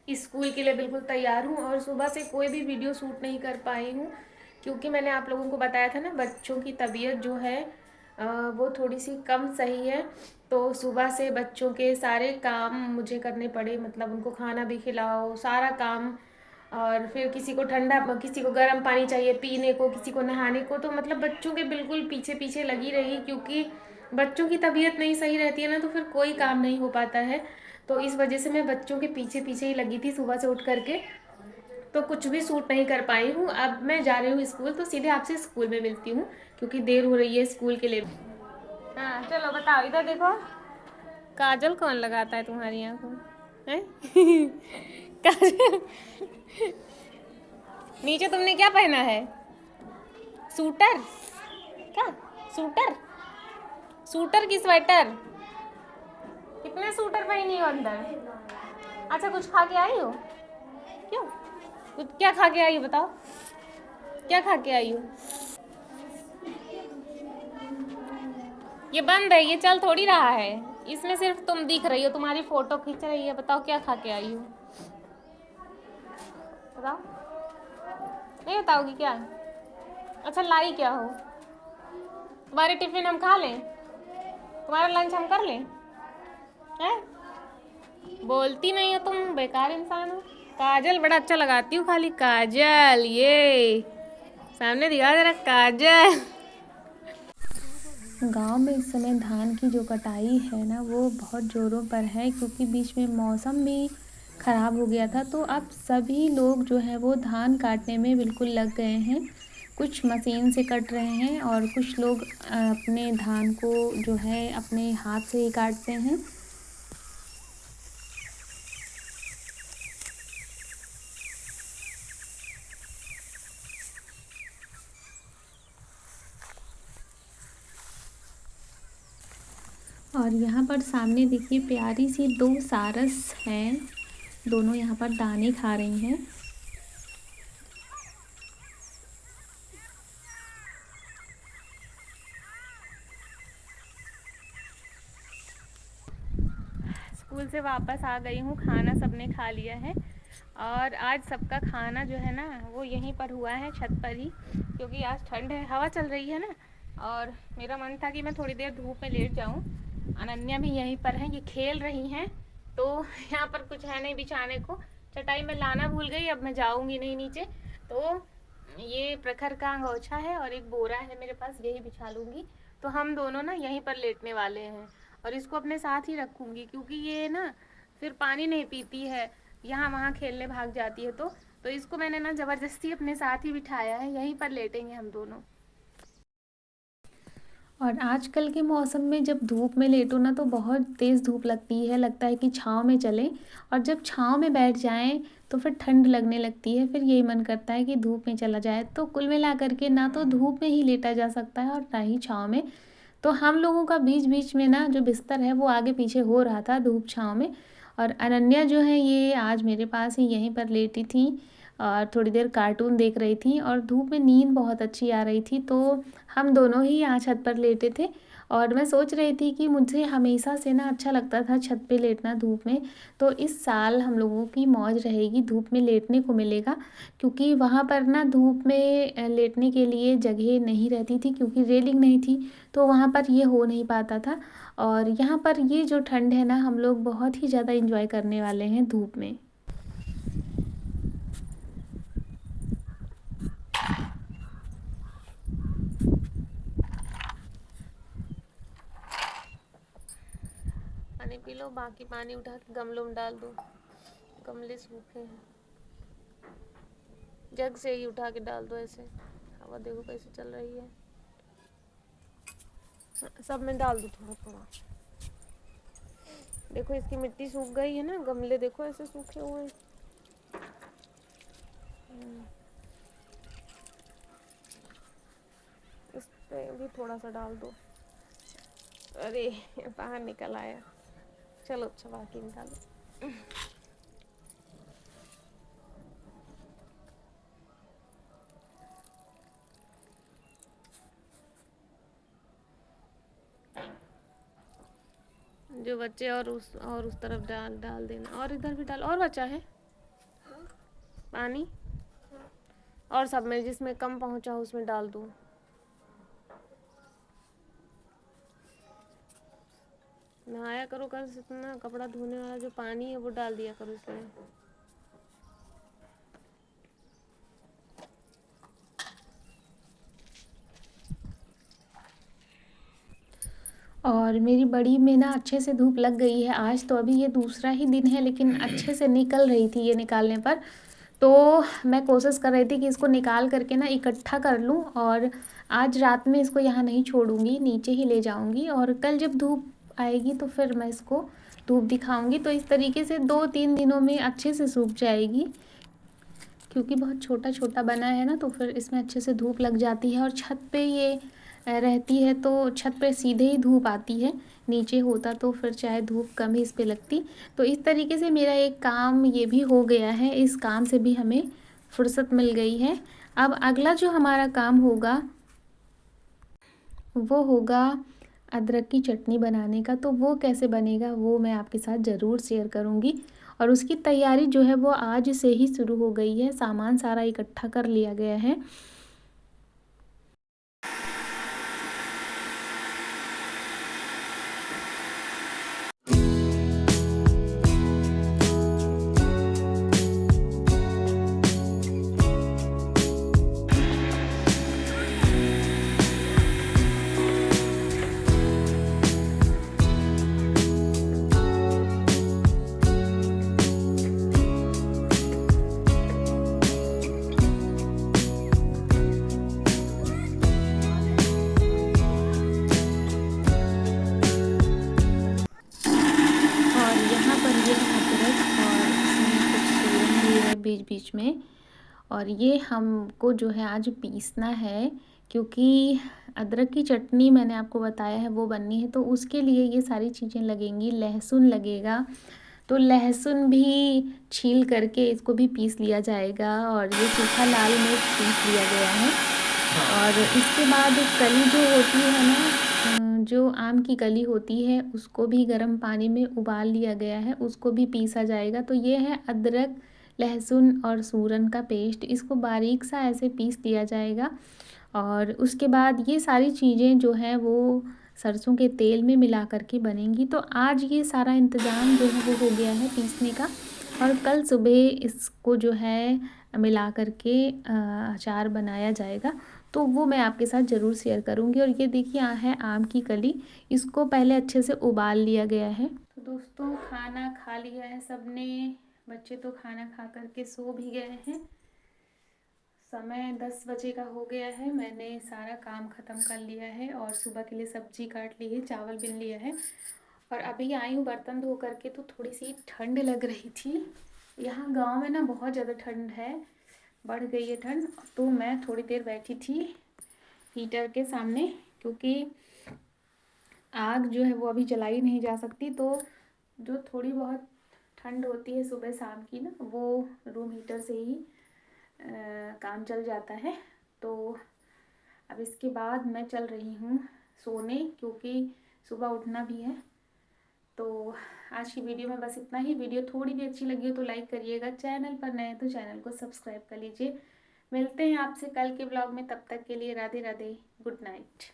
School के लिए बिल्कुल तैयार हूँ और सुबह से कोई भी वीडियो शूट नहीं कर पाई हूँ क्योंकि मैंने आप लोगों को बताया था ना, बच्चों की तबीयत जो है वो थोड़ी सी कम सही है। तो सुबह से बच्चों के सारे काम मुझे करने पड़े, मतलब उनको खाना भी खिलाओ, सारा काम। और फिर किसी को ठंडा, किसी को गर्म पानी चाहिए पीने को, किसी को नहाने को, तो मतलब बच्चों के बिल्कुल पीछे पीछे लगी रही क्योंकि बच्चों की तबीयत नहीं सही रहती है ना, तो फिर कोई काम नहीं हो पाता है। तो इस वजह से मैं बच्चों के पीछे पीछे ही लगी थी सुबह से उठ करके, तो कुछ भी सूट नहीं कर पाई हूँ। अब मैं जा रही हूँ स्कूल, तो सीधे आपसे स्कूल में मिलती हूँ क्योंकि देर हो रही है स्कूल के लिए। हाँ चलो बताओ, इधर देखो, काजल कौन लगाता है तुम्हारी आंखों में? हैं? काजल, नीचे तुमने क्या पहना है? सूटर? क्या? सूटर? सूटर की स्वेटर? कितने सूटर पहनी हो अंदर? अच्छा कुछ खा के आई हो? क्यों? कुछ क्या खा के आई हो बताओ? क्या खा के आई हो? ये बंद है, ये चल थोड़ी रहा है। इसमें सिर्फ तुम दिख रही हो, तुम्हारी फोटो खींच रही है। बताओ क्या खा के आई हो? बताओ। नहीं बताओगी क्या? अच्छा लाई क्या हो? तुम्हारे टिफिन हम खा लें? तुम्हारा लंच हम कर लें? हैं? बोलती नहीं हो तुम, बेकार इंसान हो। काजल बड़ा अच्छा लगाती हूँ, खाली काजल। ये सामने दिखा जरा काजल। गांव में इस समय धान की जो कटाई है ना, वो बहुत ज़ोरों पर है क्योंकि बीच में मौसम भी ख़राब हो गया था। तो अब सभी लोग जो है वो धान काटने में बिल्कुल लग गए हैं। कुछ मशीन से कट रहे हैं और कुछ लोग अपने धान को जो है अपने हाथ से ही काटते हैं। और यहाँ पर सामने देखिए प्यारी सी दो सारस हैं, दोनों यहाँ पर दाने खा रही हैं। स्कूल से वापस आ गई हूँ, खाना सबने खा लिया है और आज सबका खाना जो है ना वो यहीं पर हुआ है, छत पर ही, क्योंकि आज ठंड है, हवा चल रही है ना। और मेरा मन था कि मैं थोड़ी देर धूप में लेट जाऊँ। अनन्या भी यहीं पर है, ये खेल रही हैं। तो यहाँ पर कुछ है नहीं बिछाने को, चटाई में लाना भूल गई, अब मैं जाऊँगी नहीं नीचे। तो ये प्रखर का अंगोछा है और एक बोरा है मेरे पास, यही बिछा लूँगी। तो हम दोनों ना यहीं पर लेटने वाले हैं और इसको अपने साथ ही रखूँगी क्योंकि ये ना फिर पानी नहीं पीती है, यहाँ वहाँ खेलने भाग जाती है। तो इसको मैंने ना ज़बरदस्ती अपने साथ ही बिठाया है, यहीं पर लेटेंगे हम दोनों। और आजकल के मौसम में जब धूप में लेटो ना तो बहुत तेज़ धूप लगती है, लगता है कि छाँव में चलें। और जब छाँव में बैठ जाएं तो फिर ठंड लगने लगती है, फिर यही मन करता है कि धूप में चला जाए। तो कुल मिला करके ना तो धूप में ही लेटा जा सकता है और ना ही छाँव में। तो हम लोगों का बीच बीच में ना जो बिस्तर है वो आगे पीछे हो रहा था धूप छाँव में। और अनन्या जो है ये आज मेरे पास ही यहीं पर लेटी थी और थोड़ी देर कार्टून देख रही थी और धूप में नींद बहुत अच्छी आ रही थी। तो हम दोनों ही यहाँ छत पर लेटे थे और मैं सोच रही थी कि मुझे हमेशा से ना अच्छा लगता था छत पे लेटना धूप में। तो इस साल हम लोगों की मौज रहेगी, धूप में लेटने को मिलेगा क्योंकि वहाँ पर ना धूप में लेटने के लिए जगह नहीं रहती थी क्योंकि रेलिंग नहीं थी। तो वहाँ पर ये हो नहीं पाता था और यहाँ पर ये जो ठंड है ना हम लोग बहुत ही ज़्यादा इंजॉय करने वाले हैं धूप में। पानी पी लो, बाकी पानी उठा के गमलों में डाल दो, गमले सूखे हैं। जग से ही उठा के डाल दो ऐसे, हवा देखो कैसे चल रही है। सब में डाल दो थोड़ा थोड़ा। देखो इसकी मिट्टी सूख गई है ना, गमले देखो ऐसे सूखे हुए हैं। इस पे भी थोड़ा सा डाल दो। अरे बाहर निकल आया, चलो अच्छा बाकी निकालो। जो बच्चे और उस तरफ डाल डाल देना, और इधर भी डाल, और बचा है। पानी और सब में जिसमें कम पहुंचा हो उसमें डाल दूँ। नहाया करो कल से, इतना कपड़ा धोने वाला जो पानी है वो डाल दिया करो इसमें। और मेरी बड़ी में ना अच्छे से धूप लग गई है आज, तो अभी ये दूसरा ही दिन है लेकिन अच्छे से निकल रही थी ये निकालने पर। तो मैं कोशिश कर रही थी कि इसको निकाल करके ना इकट्ठा कर लूँ, और आज रात में इसको यहाँ नहीं छोड़ूंगी, नीचे ही ले जाऊंगी, और कल जब धूप आएगी तो फिर मैं इसको धूप दिखाऊंगी। तो इस तरीके से 2-3 दिनों में अच्छे से सूख जाएगी, क्योंकि बहुत छोटा छोटा बना है ना, तो फिर इसमें अच्छे से धूप लग जाती है। और छत पे ये रहती है तो छत पे सीधे ही धूप आती है, नीचे होता तो फिर चाहे धूप कम ही इस पे लगती। तो इस तरीके से मेरा एक काम ये भी हो गया है, इस काम से भी हमें फुर्सत मिल गई है। अब अगला जो हमारा काम होगा वो होगा अदरक की चटनी बनाने का। तो वो कैसे बनेगा वो मैं आपके साथ ज़रूर शेयर करूँगी। और उसकी तैयारी जो है वो आज से ही शुरू हो गई है, सामान सारा इकट्ठा कर लिया गया है। और यहाँ पर ये है अदरक, और इसमें कुछ सूरन भी है बीच बीच में। और ये हमको जो है आज पीसना है, क्योंकि अदरक की चटनी मैंने आपको बताया है वो बननी है, तो उसके लिए ये सारी चीज़ें लगेंगी। लहसुन लगेगा, तो लहसुन भी छील करके इसको भी पीस लिया जाएगा, और ये सूखा लाल मिर्च पीस लिया गया है। और इसके बाद कली जो होती है ना, जो आम की कली होती है उसको भी गर्म पानी में उबाल लिया गया है, उसको भी पीसा जाएगा। तो ये है अदरक, लहसुन और सूरन का पेस्ट, इसको बारीक सा ऐसे पीस लिया जाएगा। और उसके बाद ये सारी चीज़ें जो हैं वो सरसों के तेल में मिला करके बनेंगी। तो आज ये सारा इंतज़ाम जो है वो हो गया है पीसने का, और कल सुबह इसको जो है मिला करके अचार बनाया जाएगा। तो वो मैं आपके साथ ज़रूर शेयर करूँगी। और ये देखिए है आम की कली, इसको पहले अच्छे से उबाल लिया गया है। तो दोस्तों खाना खा लिया है सबने, बच्चे तो खाना खा करके सो भी गए हैं। समय 10 बजे का हो गया है, मैंने सारा काम ख़त्म कर लिया है, और सुबह के लिए सब्जी काट ली है, चावल बिन लिया है, और अभी आई हूँ बर्तन धो करके। तो थोड़ी सी ठंड लग रही थी, यहाँ गांव में ना बहुत ज़्यादा ठंड है, बढ़ गई है ठंड। तो मैं थोड़ी देर बैठी थी हीटर के सामने, क्योंकि आग जो है वो अभी जलाई नहीं जा सकती। तो जो थोड़ी बहुत ठंड होती है सुबह शाम की ना, वो रूम हीटर से ही काम चल जाता है। तो अब इसके बाद मैं चल रही हूँ सोने, क्योंकि सुबह उठना भी है। तो आज की वीडियो में बस इतना ही। वीडियो थोड़ी भी अच्छी लगी हो तो लाइक करिएगा, चैनल पर नए तो चैनल को सब्सक्राइब कर लीजिए। मिलते हैं आपसे कल के ब्लॉग में, तब तक के लिए राधे राधे, गुड नाइट।